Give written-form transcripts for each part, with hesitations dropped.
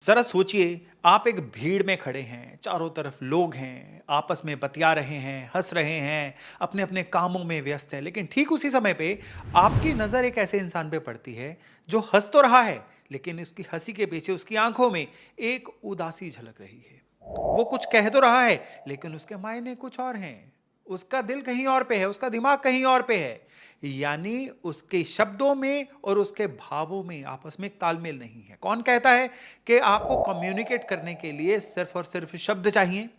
जरा सोचिए, आप एक भीड़ में खड़े हैं, चारों तरफ लोग हैं, आपस में बतिया रहे हैं, हंस रहे हैं, अपने अपने कामों में व्यस्त हैं, लेकिन ठीक उसी समय पे आपकी नजर एक ऐसे इंसान पे पड़ती है जो हंस तो रहा है, लेकिन उसकी हंसी के पीछे उसकी आंखों में एक उदासी झलक रही है। वो कुछ कह तो रहा है, लेकिन उसके मायने कुछ और हैं। उसका दिल कहीं और पे है, उसका दिमाग कहीं और पे है। यानी उसके शब्दों में और उसके भावों में आपस में एक तालमेल नहीं है। कौन कहता है कि आपको कम्युनिकेट करने के लिए सिर्फ और सिर्फ शब्द चाहिए?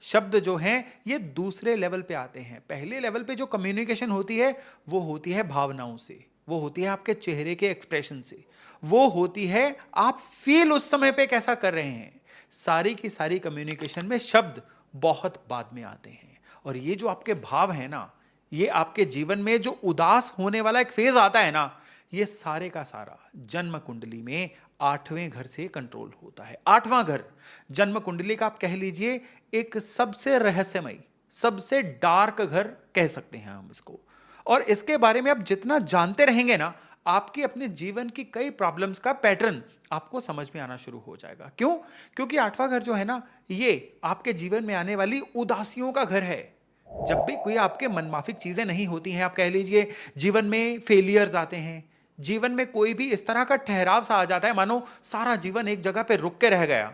शब्द जो हैं ये दूसरे लेवल पे आते हैं। पहले लेवल पे जो कम्युनिकेशन होती है वो होती है भावनाओं से, वो होती है आपके चेहरे के एक्सप्रेशन से, वो होती है आप फील उस समय पे कैसा कर रहे हैं। सारी की सारी कम्युनिकेशन में शब्द बहुत बाद में आते हैं। और ये जो आपके भाव है ना, ये आपके जीवन में जो उदास होने वाला एक फेज आता है ना, ये सारे का सारा जन्म कुंडली में आठवें घर से कंट्रोल होता है। आठवां घर जन्म कुंडली का आप कह लीजिए एक सबसे रहस्यमयी, सबसे डार्क घर कह सकते हैं हम इसको। और इसके बारे में आप जितना जानते रहेंगे ना, आपकी अपने जीवन की कई प्रॉब्लम्स का पैटर्न आपको समझ में आना शुरू हो जाएगा। क्यों? क्योंकि आठवां घर जो है ना, ये आपके जीवन में आने वाली उदासियों का घर है। जब भी कोई आपके मनमाफिक चीजें नहीं होती हैं, आप कह लीजिए जीवन में फेलियर्स आते हैं, जीवन में कोई भी इस तरह का ठहराव सा आ जाता है मानो सारा जीवन एक जगह पे रुक के रह गया,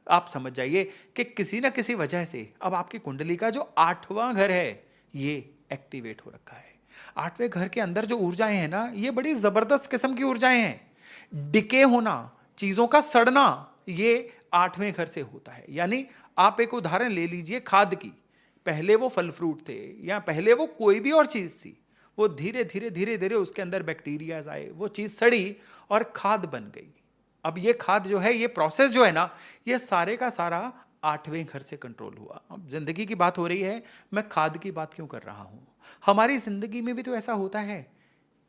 आप समझ जाइए कि किसी ना किसी वजह से अब आपकी कुंडली का जो आठवां घर है ये एक्टिवेट हो रखा है। आठवें घर के अंदर जो ऊर्जाएं हैं ना, ये बड़ी जबरदस्त किस्म की ऊर्जाएं हैं। डिके होना, चीजों का सड़ना, ये आठवें घर से होता है। यानी आप एक उदाहरण ले लीजिए खाद की। पहले वो फल फ्रूट थे या पहले वो कोई भी और चीज थी, वो धीरे धीरे धीरे धीरे उसके अंदर बैक्टीरियाज आए, वो चीज सड़ी और खाद बन गई। अब ये खाद जो है, ये प्रोसेस जो है ना, ये सारे का सारा आठवें घर से कंट्रोल हुआ। अब जिंदगी की बात हो रही है, मैं खाद की बात क्यों कर रहा हूं? हमारी जिंदगी में भी तो ऐसा होता है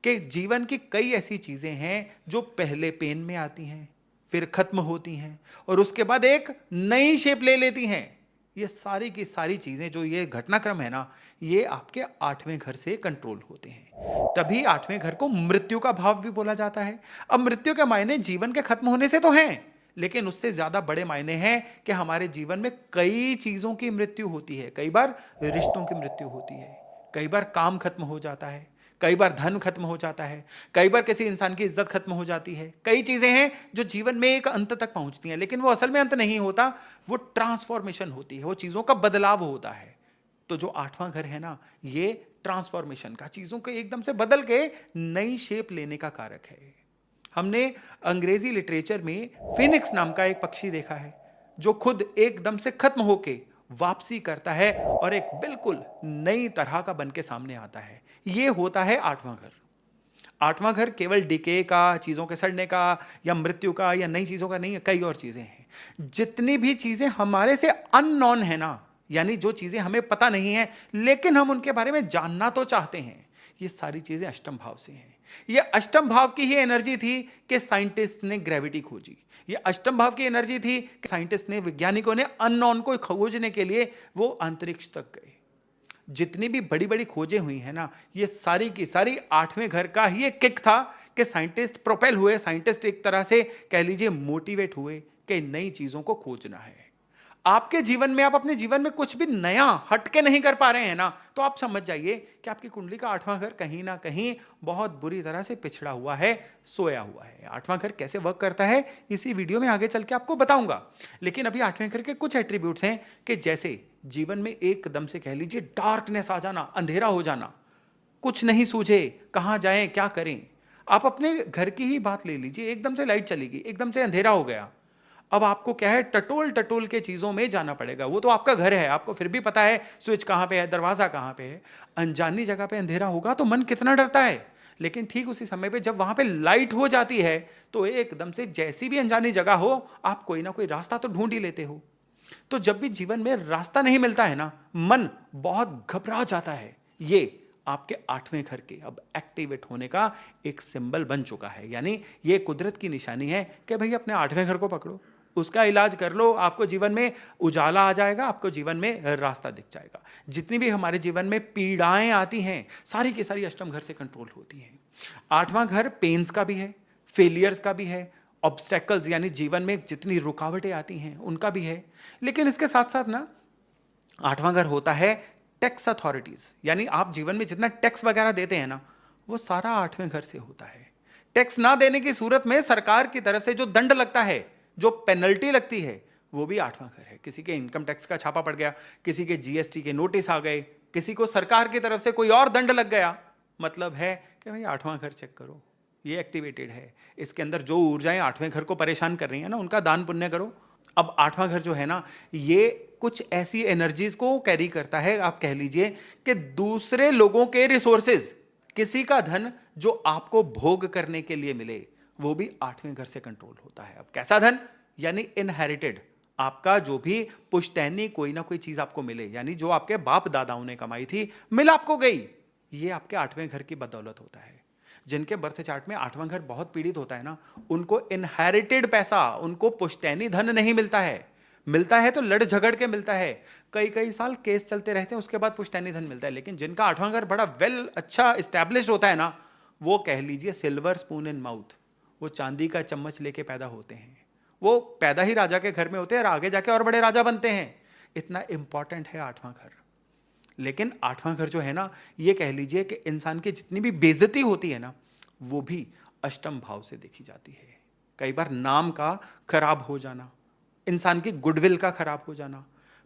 कि जीवन की कई ऐसी चीजें हैं जो पहले पेन में आती हैं, फिर खत्म होती हैं और उसके बाद एक नई शेप ले लेती हैं। ये सारी की सारी चीजें जो ये घटनाक्रम है ना, ये आपके आठवें घर से कंट्रोल होते हैं। तभी आठवें घर को मृत्यु का भाव भी बोला जाता है। अब मृत्यु के मायने जीवन के खत्म होने से तो हैं, लेकिन उससे ज्यादा बड़े मायने हैं कि हमारे जीवन में कई चीजों की मृत्यु होती है। कई बार रिश्तों की मृत्यु होती है, कई बार काम खत्म हो जाता है, कई बार धन खत्म हो जाता है, कई बार किसी इंसान की इज्जत खत्म हो जाती है। कई चीजें हैं जो जीवन में एक अंत तक पहुंचती हैं, लेकिन वो असल में अंत नहीं होता, वो ट्रांसफॉर्मेशन होती है, वो चीजों का बदलाव होता है। तो जो आठवां घर है ना, ये ट्रांसफॉर्मेशन का, चीजों को एकदम से बदल के नई शेप लेने का कारक है। हमने अंग्रेजी लिटरेचर में फिनिक्स नाम का एक पक्षी देखा है जो खुद एकदम से खत्म होके वापसी करता है और एक बिल्कुल नई तरह का बन के सामने आता है। यह होता है आठवां घर। आठवां घर केवल डिके का, चीजों के सड़ने का या मृत्यु का या नई चीजों का नहीं है, कई और चीजें हैं। जितनी भी चीजें हमारे से अननोन है ना, यानी जो चीजें हमें पता नहीं है लेकिन हम उनके बारे में जानना तो चाहते हैं, ये सारी चीजें अष्टम भाव से हैं। ये अष्टम भाव की ही एनर्जी थी कि साइंटिस्ट ने ग्रेविटी खोजी। ये अष्टम भाव की एनर्जी थी कि साइंटिस्ट ने, वैज्ञानिकों ने अननोन को खोजने के लिए वो अंतरिक्ष तक गए। जितनी भी बड़ी बड़ी खोजें हुई हैं ना, ये सारी की सारी आठवें घर का ही एक किक था कि साइंटिस्ट प्रोपेल हुए, साइंटिस्ट एक तरह से कह लीजिए मोटिवेट हुए कि नई चीजों को खोजना है। आपके जीवन में, आप अपने जीवन में कुछ भी नया हटके नहीं कर पा रहे हैं ना, तो आप समझ जाइए कि आपकी कुंडली का आठवां घर कहीं ना कहीं बहुत बुरी तरह से पिछड़ा हुआ है, सोया हुआ है। आठवां घर कैसे वर्क करता है इसी वीडियो में आगे चल के आपको बताऊंगा। लेकिन अभी आठवें घर के कुछ एट्रीब्यूट्स हैं कि जैसे जीवन में एकदम से कह लीजिए डार्कनेस आ जाना, अंधेरा हो जाना, कुछ नहीं सूझे, कहां जाएं, क्या करें। आप अपने घर की ही बात ले लीजिए, एकदम से लाइट चली गई, एकदम से अंधेरा हो गया। अब आपको क्या है, टटोल टटोल के चीजों में जाना पड़ेगा। वो तो आपका घर है, आपको फिर भी पता है स्विच कहां पे है, दरवाजा कहां पे है। अनजानी जगह पे अंधेरा होगा तो मन कितना डरता है, लेकिन ठीक उसी समय पे जब वहां पे लाइट हो जाती है तो एकदम से जैसी भी अनजानी जगह हो, आप कोई ना कोई रास्ता तो ढूंढ ही लेते हो। तो जब भी जीवन में रास्ता नहीं मिलता है ना, मन बहुत घबरा जाता है। ये आपके आठवें घर के अब एक्टिवेट होने का एक सिंबल बन चुका है। यानी ये कुदरत की निशानी है कि भाई अपने आठवें घर को पकड़ो, उसका इलाज कर लो, आपको जीवन में उजाला आ जाएगा, आपको जीवन में रास्ता दिख जाएगा। जितनी भी हमारे जीवन में पीड़ाएं आती हैं, सारी की सारी अष्टम घर से कंट्रोल होती हैं। आठवां घर पेन्स का भी है, फेलियर्स का भी है ऑब्स्टेकल्स यानी जीवन में जितनी रुकावटें आती हैं उनका भी है। लेकिन इसके साथ साथ ना आठवां घर होता है टैक्स अथॉरिटीज, यानी आप जीवन में जितना टैक्स वगैरह देते हैं ना वो सारा आठवें घर से होता है। टैक्स ना देने की सूरत में सरकार की तरफ से जो दंड लगता है, जो पेनल्टी लगती है, वो भी आठवां घर है। किसी के इनकम टैक्स का छापा पड़ गया, किसी के जीएसटी के नोटिस आ गए, किसी को सरकार की तरफ से कोई और दंड लग गया, मतलब है कि भाई आठवां घर चेक करो, ये एक्टिवेटेड है, इसके अंदर जो ऊर्जाएं आठवें घर को परेशान कर रही हैं ना उनका दान पुण्य करो। अब आठवां घर जो है ना ये कुछ ऐसी एनर्जीज को कैरी करता है, आप कह लीजिए कि दूसरे लोगों के रिसोर्सेज, किसी का धन जो आपको भोग करने के लिए मिले, वो भी आठवें घर से कंट्रोल होता है। अब कैसा धन, यानी इनहेरिटेड, आपका जो भी पुश्तैनी कोई ना कोई चीज आपको मिले, यानी जो आपके बाप दादाओं ने कमाई थी मिल आपको गई, ये आपके आठवें घर की बदौलत होता है। जिनके बर्थ चार्ट में आठवां घर बहुत पीड़ित होता है ना, उनको इनहेरिटेड पैसा, उनको पुश्तैनी धन नहीं मिलता है। मिलता है तो लड़ झगड़ के मिलता है, कई कई साल केस चलते रहते हैं, उसके बाद पुश्तैनी धन मिलता है। लेकिन जिनका आठवां घर बड़ा वेल अच्छा इस्टेब्लिश्ड होता है ना, वो कह लीजिए सिल्वर स्पून इन माउथ, वो चांदी का चम्मच लेके पैदा होते हैं। वो पैदा ही राजा के घर में होते हैं और आगे जाके और बड़े राजा बनते हैं। इतना इंपॉर्टेंट है आठवां घर। लेकिन आठवां घर जो है ना, ये कह लीजिए कि इंसान की जितनी भी बेइज्जती होती है ना, वो भी अष्टम भाव से देखी जाती है। कई बार नाम का खराब हो जाना, इंसान की गुडविल का खराब हो जाना,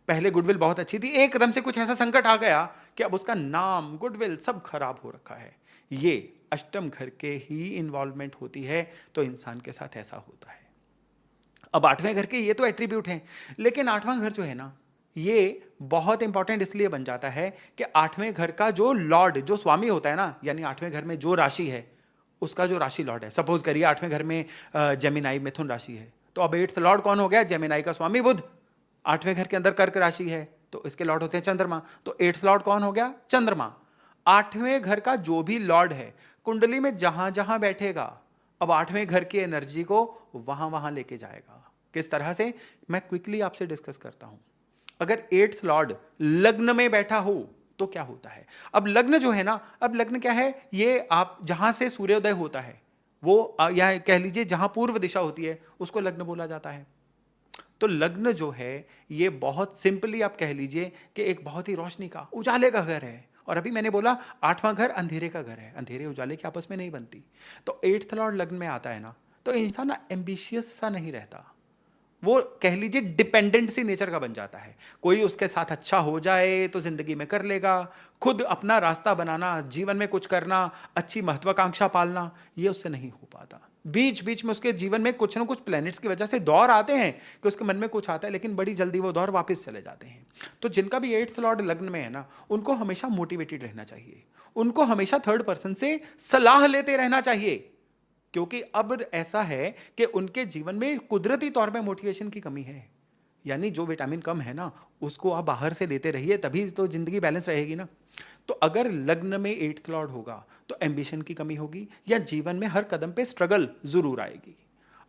पहले गुडविल बहुत अच्छी थी, एकदम से कुछ ऐसा संकट आ गया कि अब उसका नाम, गुडविल सब खराब हो रखा है, ये अष्टम घर के ही इन्वॉल्वमेंट होती है, तो इंसान के साथ ऐसा होता है। अब आठवें घर के ये तो एट्रीब्यूट हैं, लेकिन आठवां घर जो है ना ये बहुत इंपॉर्टेंट इसलिए बन जाता है कि आठवें घर का जो लॉर्ड, जो स्वामी होता है ना, यानी आठवें घर में जो राशि है उसका जो राशि लॉर्ड है, सपोज करिए आठवें घर में जेमिनाई मिथुन राशि है, तो अब एट्थ लॉर्ड कौन हो गया, जेमिनाई का स्वामी बुध। आठवें घर के अंदर कर्क राशि है तो इसके लॉर्ड होते हैं चंद्रमा, तो एट्थ लॉर्ड कौन हो गया, चंद्रमा। आठवें घर का जो भी लॉर्ड है कुंडली में जहां जहां बैठेगा, अब आठवें घर की एनर्जी को वहां वहां लेके जाएगा। किस तरह से, मैं क्विकली आपसे डिस्कस करता हूं। अगर एट्थ लॉर्ड लग्न में बैठा हो तो क्या होता है। अब लग्न जो है ना, अब लग्न क्या है, ये आप जहां से सूर्योदय होता है वो या कह लीजिए जहां पूर्व दिशा होती है उसको लग्न बोला जाता है। तो लग्न जो है ये बहुत सिंपली आप कह लीजिए कि एक बहुत ही रोशनी का, उजाले का घर है। और अभी मैंने बोला आठवां घर अंधेरे का घर है, अंधेरे उजाले की आपस में नहीं बनती। तो एट्थ लॉर्ड लग्न में आता है ना, तो इंसान ना एम्बिशियस सा नहीं रहता, वो कह लीजिए डिपेंडेंट सी नेचर का बन जाता है। कोई उसके साथ अच्छा हो जाए तो जिंदगी में कर लेगा, खुद अपना रास्ता बनाना, जीवन में कुछ करना, अच्छी महत्वाकांक्षा पालना, ये उससे नहीं हो पाता। बीच बीच में उसके जीवन में कुछ ना कुछ प्लैनेट्स की वजह से दौर आते हैं कि उसके मन में कुछ आता है, लेकिन बड़ी जल्दी वो दौर वापस चले जाते हैं। तो जिनका भी एट्थ लॉर्ड लग्न में है ना, उनको हमेशा मोटिवेटेड रहना चाहिए, उनको हमेशा थर्ड पर्सन से सलाह लेते रहना चाहिए, क्योंकि अब ऐसा है कि उनके जीवन में कुदरती तौर पे मोटिवेशन की कमी है। यानी जो विटामिन कम है ना उसको आप बाहर से लेते रहिए, तभी तो जिंदगी बैलेंस रहेगी ना। तो अगर लग्न में एट्थ लॉर्ड होगा तो एम्बिशन की कमी होगी या जीवन में हर कदम पे स्ट्रगल जरूर आएगी।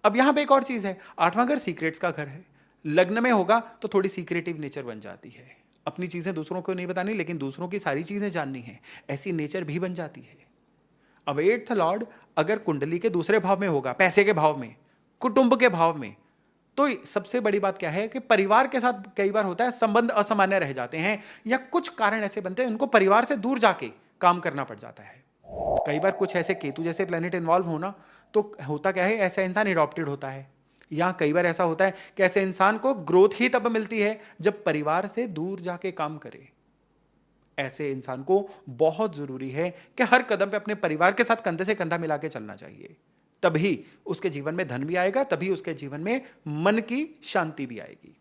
अब यहां पे एक और चीज है, आठवां घर सीक्रेट्स का घर है। लग्न में होगा तो थोड़ी सीक्रेटिव नेचर बन जाती है, अपनी चीजें दूसरों को नहीं बतानी लेकिन दूसरों की सारी चीजें जाननी है, ऐसी नेचर भी बन जाती है। अब एट्थ लॉर्ड अगर कुंडली के दूसरे भाव में होगा, पैसे के भाव में, कुटुंब के भाव में, तो सबसे बड़ी बात क्या है कि परिवार के साथ कई बार होता है संबंध असामान्य रह जाते हैं, या कुछ कारण ऐसे बनते हैं उनको परिवार से दूर जाके काम करना पड़ जाता है। कई बार कुछ ऐसे केतु जैसे प्लेनेट इन्वॉल्व होना तो होता क्या है, ऐसा इंसान एडॉप्टेड होता है, या कई बार ऐसा होता है कि ऐसे इंसान को ग्रोथ ही तब मिलती है जब परिवार से दूर जाके काम करे। ऐसे इंसान को बहुत जरूरी है कि हर कदम पे अपने परिवार के साथ कंधे से कंधा मिला के चलना चाहिए, तभी उसके जीवन में धन भी आएगा, तभी उसके जीवन में मन की शांति भी आएगी।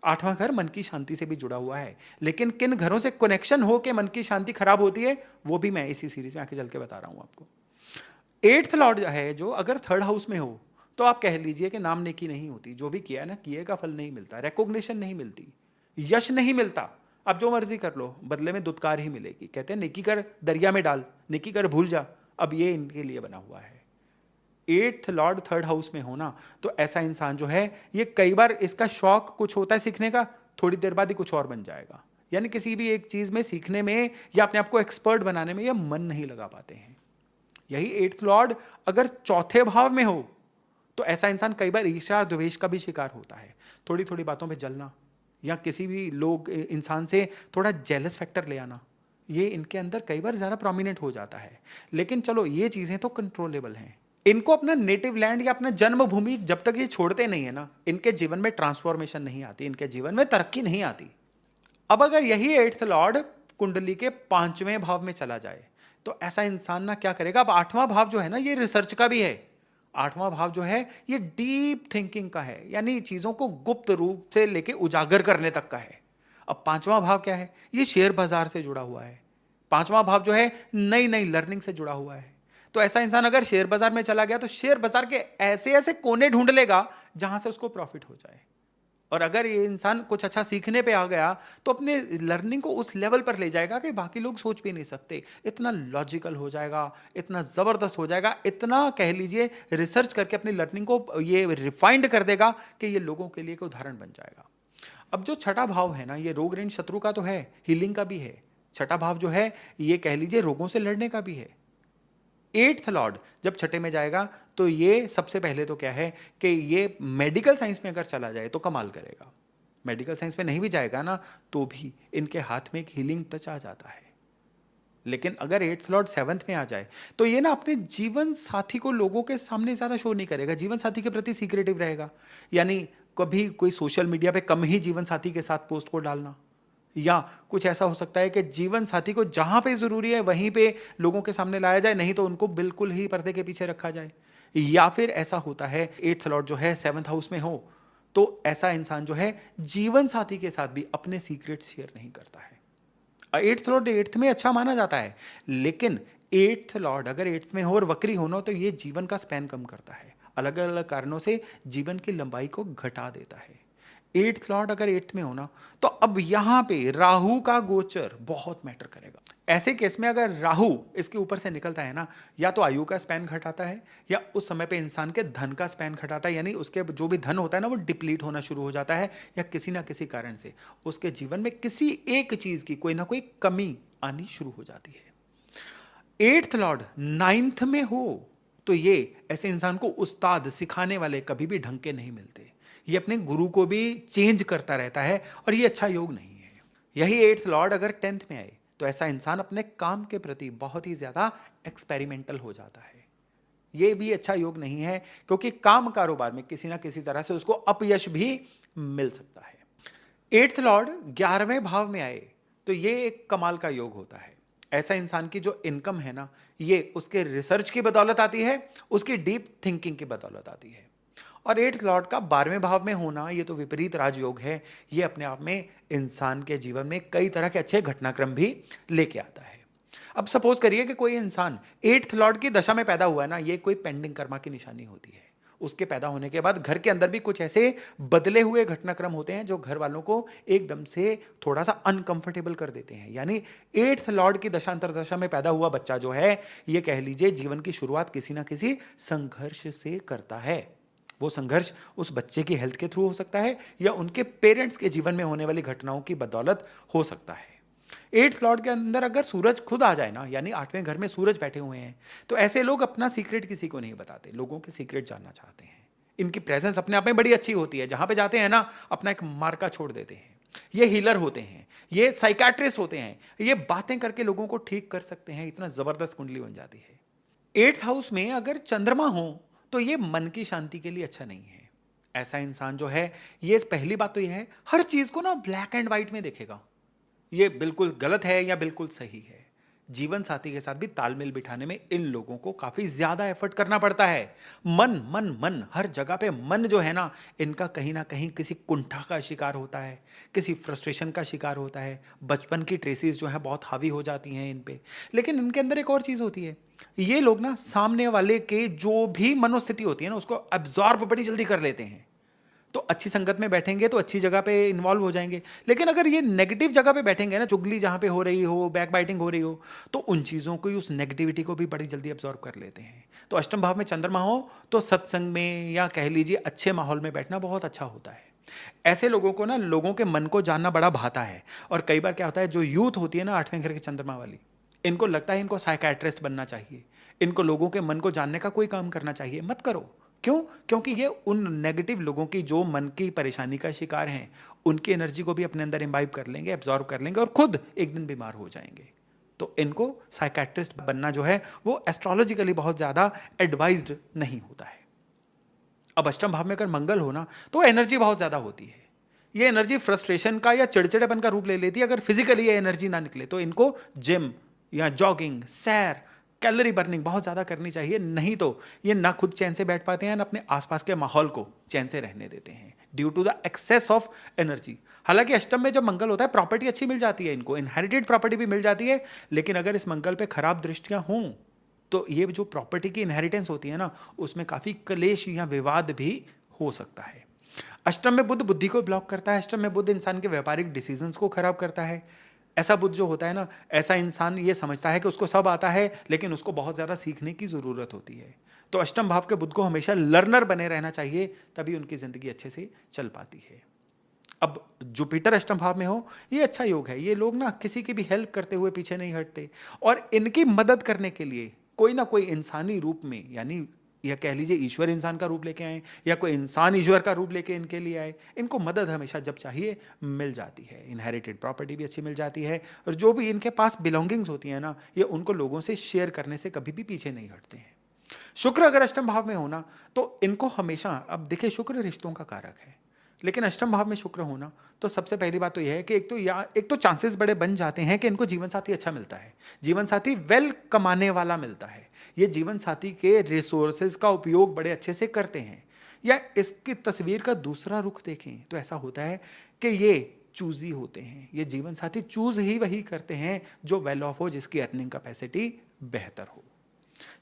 आठवां घर मन की शांति से भी जुड़ा हुआ है, लेकिन किन घरों से कनेक्शन हो के मन की शांति खराब होती है वो भी मैं इसी सीरीज में आके चल के बता रहा हूं आपको। एट्थ लॉर्ड है जो अगर थर्ड हाउस में हो तो आप कह लीजिए कि नाम नेकी नहीं होती, जो भी किया ना किए का फल नहीं मिलता, रिकॉग्निशन नहीं मिलती, यश नहीं मिलता। आप जो मर्जी कर लो बदले में दुत्कार ही मिलेगी। कहते हैं नेकी कर दरिया में डाल, नेकी कर भूल जा। अब ये इनके लिए बना हुआ है। एट्थ लॉर्ड थर्ड हाउस में होना तो ऐसा इंसान जो है ये कई बार इसका शौक कुछ होता है सीखने का, थोड़ी देर बाद ही कुछ और बन जाएगा। यानी किसी भी एक चीज में सीखने में या अपने आप को एक्सपर्ट बनाने में यह मन नहीं लगा पाते हैं। यही एट्थ लॉर्ड अगर चौथे भाव में हो तो ऐसा इंसान कई बार ईर्ष्या और द्वेष का भी शिकार होता है। थोड़ी थोड़ी बातों पे जलना या किसी भी लोग इंसान से थोड़ा जेलस फैक्टर ले आना, ये इनके अंदर कई बार ज़्यादा प्रोमिनेंट हो जाता है। लेकिन चलो ये चीज़ें तो कंट्रोलेबल हैं। इनको अपना नेटिव लैंड या अपना जन्मभूमि जब तक ये छोड़ते नहीं है ना, इनके जीवन में ट्रांसफॉर्मेशन नहीं आती, इनके जीवन में तरक्की नहीं आती। अब अगर यही एट्थ लॉर्ड कुंडली के 5वें भाव में चला जाए तो ऐसा इंसान ना क्या करेगा। अब 8वां भाव जो है ना, ये रिसर्च का भी है। 8वां भाव जो है ये डीप थिंकिंग का है, यानी चीजों को गुप्त रूप से लेके उजागर करने तक का है। अब 5वां भाव क्या है, ये शेयर बाजार से जुड़ा हुआ है। 5वां भाव जो है नई नई लर्निंग से जुड़ा हुआ है। तो ऐसा इंसान अगर शेयर बाजार में चला गया तो शेयर बाजार के ऐसे ऐसे कोने ढूंढ लेगा जहां से उसको प्रॉफिट हो जाए। और अगर ये इंसान कुछ अच्छा सीखने पे आ गया तो अपने लर्निंग को उस लेवल पर ले जाएगा कि बाकी लोग सोच भी नहीं सकते। इतना लॉजिकल हो जाएगा, इतना ज़बरदस्त हो जाएगा, इतना कह लीजिए रिसर्च करके अपनी लर्निंग को ये रिफाइंड कर देगा कि ये लोगों के लिए एक उदाहरण बन जाएगा। अब जो छठा भाव है ना, ये रोग ऋण शत्रु का तो है, हीलिंग का भी है। छठा भाव जो है ये कह लीजिए रोगों से लड़ने का भी है। एट्थ लॉर्ड जब छठे में जाएगा तो ये सबसे पहले तो क्या है कि ये मेडिकल साइंस में अगर चला जाए तो कमाल करेगा। मेडिकल साइंस में नहीं भी जाएगा ना तो भी इनके हाथ में एक हीलिंग टच आ जाता है। लेकिन अगर एट्थ लॉर्ड 7th में आ जाए तो ये ना अपने जीवन साथी को लोगों के सामने ज़्यादा शो नहीं करेगा, जीवन साथी के प्रति सीक्रेटिव रहेगा। यानी कभी कोई सोशल मीडिया पे कम ही जीवन साथी के साथ पोस्ट को डालना, या कुछ ऐसा हो सकता है कि जीवन साथी को जहां पे जरूरी है वहीं पे लोगों के सामने लाया जाए, नहीं तो उनको बिल्कुल ही पर्दे के पीछे रखा जाए। या फिर ऐसा होता है एट्थ लॉर्ड जो है 7th हाउस में हो तो ऐसा इंसान जो है जीवन साथी के साथ भी अपने सीक्रेट शेयर नहीं करता है। एट्थ लॉर्ड एट्थ में अच्छा माना जाता है, लेकिन एट्थ लॉर्ड अगर एट्थ में हो और वक्री होना तो ये जीवन का स्पैन कम करता है, अलग अलग कारणों से जीवन की लंबाई को घटा देता है। एट्थ लॉर्ड अगर एट्थ में होना तो अब यहां पे राहु का गोचर बहुत मैटर करेगा। ऐसे केस में अगर राहु इसके ऊपर से निकलता है ना, या तो आयु का स्पैन घटाता है या उस समय पे इंसान के धन का स्पैन घटाता है, यानी उसके जो भी धन होता है ना वो डिप्लीट होना शुरू हो जाता है, या किसी ना किसी कारण से उसके जीवन में किसी एक चीज की कोई ना कोई कमी आनी शुरू हो जाती है। एट्थ लॉर्ड 9th में हो तो ये ऐसे इंसान को उस्ताद सिखाने वाले कभी भी ढंग के नहीं मिलते, ये अपने गुरु को भी चेंज करता रहता है और ये अच्छा योग नहीं है। यही एट्थ लॉर्ड अगर 10th में आए तो ऐसा इंसान अपने काम के प्रति बहुत ही ज्यादा एक्सपेरिमेंटल हो जाता है, ये भी अच्छा योग नहीं है, क्योंकि काम कारोबार में किसी ना किसी तरह से उसको अपयश भी मिल सकता है। एट्थ लॉर्ड 11वें भाव में आए तो ये एक कमाल का योग होता है। ऐसा इंसान की जो इनकम है ना, ये उसके रिसर्च की बदौलत आती है, उसकी डीप थिंकिंग की बदौलत आती है। और एट्थ लॉर्ड का 12वें भाव में होना ये तो विपरीत राजयोग है, ये अपने आप में इंसान के जीवन में कई तरह के अच्छे घटनाक्रम भी लेके आता है। अब सपोज करिए कि कोई इंसान एट्थ लॉर्ड की दशा में पैदा हुआ है ना, ये कोई पेंडिंग कर्मा की निशानी होती है। उसके पैदा होने के बाद घर के अंदर भी कुछ ऐसे बदले हुए घटनाक्रम होते हैं जो घर वालों को एकदम से थोड़ा सा अनकंफर्टेबल कर देते हैं। यानी एट्थ लॉर्ड की दशा अंतरदशा में पैदा हुआ बच्चा जो है, ये कह लीजिए जीवन की शुरुआत किसी ना किसी संघर्ष से करता है। वो संघर्ष उस बच्चे की हेल्थ के थ्रू हो सकता है या उनके पेरेंट्स के जीवन में होने वाली घटनाओं की बदौलत हो सकता है। एट्थ लॉर्ड के अंदर अगर सूरज खुद आ जाए ना, यानी 8वें घर में सूरज बैठे हुए हैं, तो ऐसे लोग अपना सीक्रेट किसी को नहीं बताते, लोगों के सीक्रेट जानना चाहते हैं। इनकी प्रेजेंस अपने आप में बड़ी अच्छी होती है, जहां पे जाते हैं ना अपना एक मार्का छोड़ देते हैं। ये हीलर होते हैं, ये साइकाट्रिस्ट होते हैं, ये बातें करके लोगों को ठीक कर सकते हैं, इतना जबरदस्त कुंडली बन जाती है। एट्थ हाउस में अगर चंद्रमा हो तो ये मन की शांति के लिए अच्छा नहीं है। ऐसा इंसान जो है, ये पहली बात तो ये है हर चीज को ना ब्लैक एंड व्हाइट में देखेगा, ये बिल्कुल गलत है या बिल्कुल सही है। जीवन साथी के साथ भी तालमेल बिठाने में इन लोगों को काफी ज्यादा एफर्ट करना पड़ता है। मन मन मन हर जगह पे मन जो है ना, इनका कहीं ना कहीं किसी कुंठा का शिकार होता है, किसी फ्रस्ट्रेशन का शिकार होता है। बचपन की ट्रेसेस जो है बहुत हावी हो जाती हैं इन पे। लेकिन इनके अंदर एक और चीज होती है, ये लोग ना सामने वाले के जो भी मनोस्थिति होती है ना उसको एब्जॉर्ब बड़ी जल्दी कर लेते हैं। तो अच्छी संगत में बैठेंगे तो अच्छी जगह पे इन्वॉल्व हो जाएंगे, लेकिन अगर ये नेगेटिव जगह पे बैठेंगे ना, चुगली जहां पे हो रही हो, बैक बाइटिंग हो रही हो, तो उन चीज़ों को, उस नेगेटिविटी को भी बड़ी जल्दी अब्जॉर्व कर लेते हैं। तो अष्टम भाव में चंद्रमा हो तो सत्संग में या कह लीजिए अच्छे माहौल में बैठना बहुत अच्छा होता है। ऐसे लोगों को ना लोगों के मन को जानना बड़ा भाता है। और कई बार क्या होता है, जो यूथ होती है ना 8वें घर की चंद्रमा वाली, इनको लगता है इनको साइकाट्रिस्ट बनना चाहिए, इनको लोगों के मन को जानने का कोई काम करना चाहिए। मत करो, क्यों? क्योंकि ये उन नेगेटिव लोगों की जो मन की परेशानी का शिकार हैं, उनकी एनर्जी को भी अपने अंदर इम्बाइब कर लेंगे, एब्जॉर्ब कर लेंगे और खुद एक दिन बीमार हो जाएंगे। तो इनको साइकेट्रिस्ट बनना जो है वो एस्ट्रोलॉजिकली बहुत ज़्यादा एडवाइज्ड नहीं होता है। अब अष्टम भाव में अगर मंगल हो ना तो एनर्जी बहुत ज़्यादा होती है। ये एनर्जी फ्रस्ट्रेशन का या चिड़चिड़ेपन का रूप ले लेती है अगर फिजिकली ये एनर्जी ना निकले। तो इनको जिम या जॉगिंग, सैर, कैलोरी बर्निंग बहुत ज़्यादा करनी चाहिए, नहीं तो ये ना खुद चैन से बैठ पाते हैं ना अपने आसपास के माहौल को चैन से रहने देते हैं due to the excess of energy. हालांकि अष्टम में जब मंगल होता है प्रॉपर्टी अच्छी मिल जाती है, इनको इनहेरिटेड प्रॉपर्टी भी मिल जाती है, लेकिन अगर इस मंगल पे खराब दृष्टियां हों तो ये जो प्रॉपर्टी की इनहेरिटेंस होती है ना उसमें काफ़ी क्लेश या विवाद भी हो सकता है। अष्टम में बुध बुद्धि को ब्लॉक करता है। अष्टम में बुध इंसान के व्यापारिक डिसीजंस को खराब करता है। ऐसा बुध जो होता है ना, ऐसा इंसान ये समझता है कि उसको सब आता है लेकिन उसको बहुत ज़्यादा सीखने की ज़रूरत होती है। तो अष्टम भाव के बुध को हमेशा लर्नर बने रहना चाहिए, तभी उनकी ज़िंदगी अच्छे से चल पाती है। अब जुपिटर अष्टम भाव में हो, ये अच्छा योग है। ये लोग ना किसी की भी हेल्प करते हुए पीछे नहीं हटते और इनकी मदद करने के लिए कोई ना कोई इंसानी रूप में, यानी या कह लीजिए ईश्वर इंसान का रूप लेके आए या कोई इंसान ईश्वर का रूप लेके इनके लिए आए, इनको मदद हमेशा जब चाहिए मिल जाती है। इनहेरिटेड प्रॉपर्टी भी अच्छी मिल जाती है और जो भी इनके पास बिलोंगिंग्स होती हैं ना, ये उनको लोगों से शेयर करने से कभी भी पीछे नहीं हटते हैं। शुक्र अगर अष्टम भाव में होना तो इनको हमेशा, अब देखिए शुक्र रिश्तों का कारक है, लेकिन अष्टम भाव में शुक्र होना तो सबसे पहली बात तो यह है कि एक तो चांसेस बड़े बन जाते हैं कि इनको जीवन साथी अच्छा मिलता है, जीवन साथी वेल कमाने वाला मिलता है, ये जीवन साथी के रिसोर्सेज का उपयोग बड़े अच्छे से करते हैं। या इसकी तस्वीर का दूसरा रुख देखें तो ऐसा होता है कि ये चूजी होते हैं, ये जीवन साथी चूज ही वही करते हैं जो वेल ऑफ हो, जिसकी अर्निंग कैपेसिटी बेहतर हो।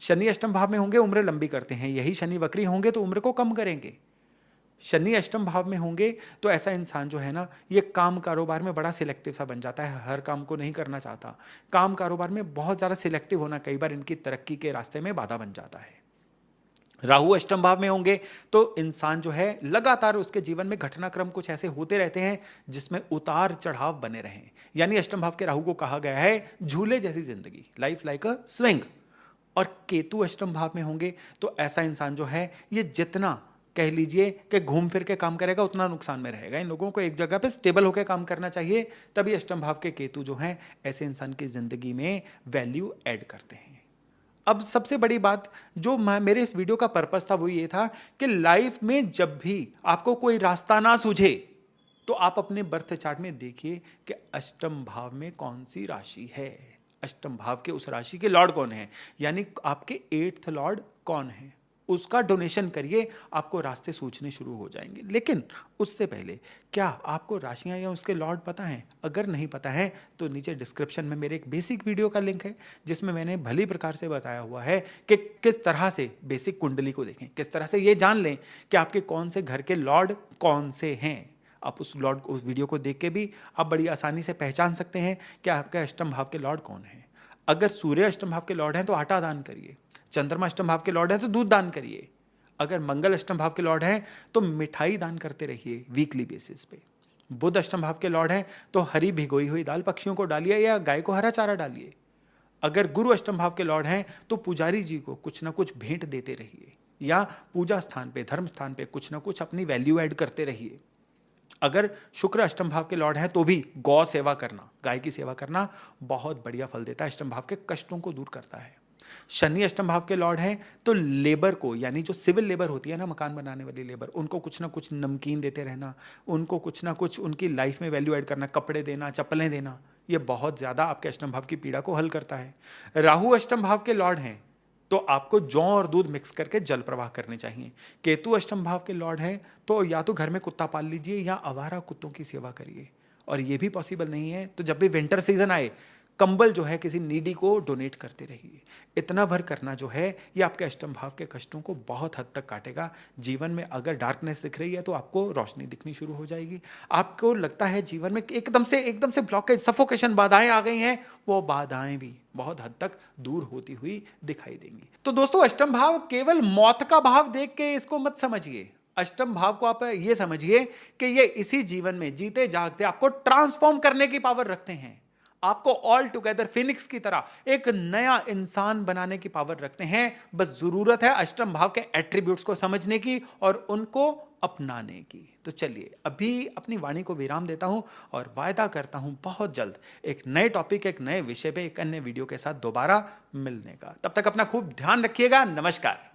शनि अष्टम भाव में होंगे उम्र लंबी करते हैं, यही शनि वक्री होंगे तो उम्र को कम करेंगे। शनि अष्टम भाव में होंगे तो ऐसा इंसान जो है ना, ये काम कारोबार में बड़ा सिलेक्टिव सा बन जाता है, हर काम को नहीं करना चाहता, काम कारोबार में बहुत ज़्यादा सिलेक्टिव होना कई बार इनकी तरक्की के रास्ते में बाधा बन जाता है। राहु अष्टम भाव में होंगे तो इंसान जो है लगातार उसके जीवन में घटनाक्रम कुछ ऐसे होते रहते हैं जिसमें उतार चढ़ाव बने रहें, यानी अष्टम भाव के राहु को कहा गया है झूले जैसी जिंदगी, लाइफ लाइक अ स्विंग। और केतु अष्टम भाव में होंगे तो ऐसा इंसान जो है ये जितना कह लीजिए कि घूम फिर के काम करेगा उतना नुकसान में रहेगा। इन लोगों को एक जगह पे स्टेबल होकर काम करना चाहिए, तभी अष्टम भाव के केतु जो हैं ऐसे इंसान की जिंदगी में वैल्यू ऐड करते हैं। अब सबसे बड़ी बात जो मेरे इस वीडियो का पर्पस था वो ये था कि लाइफ में जब भी आपको कोई रास्ता ना सूझे तो आप अपने बर्थ चार्ट में देखिए कि अष्टम भाव में कौन सी राशि है, अष्टम भाव के उस राशि के लॉर्ड कौन है, यानी आपके 8th लॉर्ड कौन है, उसका डोनेशन करिए, आपको रास्ते सूझने शुरू हो जाएंगे। लेकिन उससे पहले क्या आपको राशियां या उसके लॉर्ड पता हैं? अगर नहीं पता है तो नीचे डिस्क्रिप्शन में मेरे एक बेसिक वीडियो का लिंक है जिसमें मैंने भली प्रकार से बताया हुआ है कि किस तरह से बेसिक कुंडली को देखें, किस तरह से ये जान लें कि आपके कौन से घर के लॉर्ड कौन से हैं। आप उस वीडियो को देख के भी आप बड़ी आसानी से पहचान सकते हैं कि आपके अष्टम भाव के लॉर्ड कौन हैं। अगर सूर्य अष्टम भाव के लॉर्ड हैं तो आटा दान करिए, चंद्रमा अष्टम भाव के लॉर्ड है तो दूध दान करिए, अगर मंगल अष्टम भाव के लॉर्ड है तो मिठाई दान करते रहिए वीकली बेसिस पे, बुध अष्टम भाव के लॉर्ड है तो हरी भिगोई हुई दाल पक्षियों को डालिए या गाय को हरा चारा डालिए, अगर गुरु अष्टम भाव के लॉर्ड हैं तो पुजारी जी को कुछ ना कुछ भेंट देते रहिए या पूजा स्थान पे, धर्म स्थान पे कुछ ना कुछ अपनी वैल्यू ऐड करते रहिए। अगर शुक्र अष्टम भाव के लॉर्ड हैं तो भी गौ सेवा करना, गाय की सेवा करना बहुत बढ़िया फल देता है, अष्टम भाव के कष्टों को दूर करता है। शनि अष्टम भाव के लॉर्ड हैं तो लेबर को, यानी जो सिविल लेबर होती है ना, मकान बनाने वाली लेबर, उनको कुछ ना कुछ नमकीन देते रहना, उनको कुछ ना कुछ उनकी लाइफ में वैल्यू ऐड करना, कपड़े देना, चप्पलें देना, ये बहुत ज़्यादा आपके अष्टम भाव की पीड़ा को हल करता है। राहु अष्टम भाव के लॉर्ड हैं तो आपको जौ और दूध मिक्स करके जल प्रवाह करने चाहिए। केतु अष्टम भाव के लॉर्ड हैं तो या तो घर में कुत्ता पाल लीजिए या आवारा कुत्तों की सेवा करिए, और ये भी पॉसिबल नहीं है तो जब भी विंटर सीजन आए कंबल जो है किसी नीडी को डोनेट करते रहिए। इतना भर करना जो है ये आपके अष्टम भाव के कष्टों को बहुत हद तक काटेगा। जीवन में अगर डार्कनेस दिख रही है तो आपको रोशनी दिखनी शुरू हो जाएगी। आपको लगता है जीवन में एकदम से ब्लॉकेज, सफोकेशन, बाधाएं आ गई हैं, वो बाधाएं भी बहुत हद तक दूर होती हुई दिखाई देंगी। तो दोस्तों, अष्टम भाव केवल मौत का भाव देख के इसको मत समझिए। अष्टम भाव को आप ये समझिए कि ये इसी जीवन में जीते जागते आपको ट्रांसफॉर्म करने की पावर रखते हैं। आपको ऑल टुगेदर फिनिक्स की तरह एक नया इंसान बनाने की पावर रखते हैं। बस जरूरत है अष्टम भाव के एट्रीब्यूट्स को समझने की और उनको अपनाने की। तो चलिए अभी अपनी वाणी को विराम देता हूं और वायदा करता हूं बहुत जल्द एक नए टॉपिक, एक नए विषय पे, एक अन्य वीडियो के साथ दोबारा मिलने का। तब तक अपना खूब ध्यान रखिएगा। नमस्कार।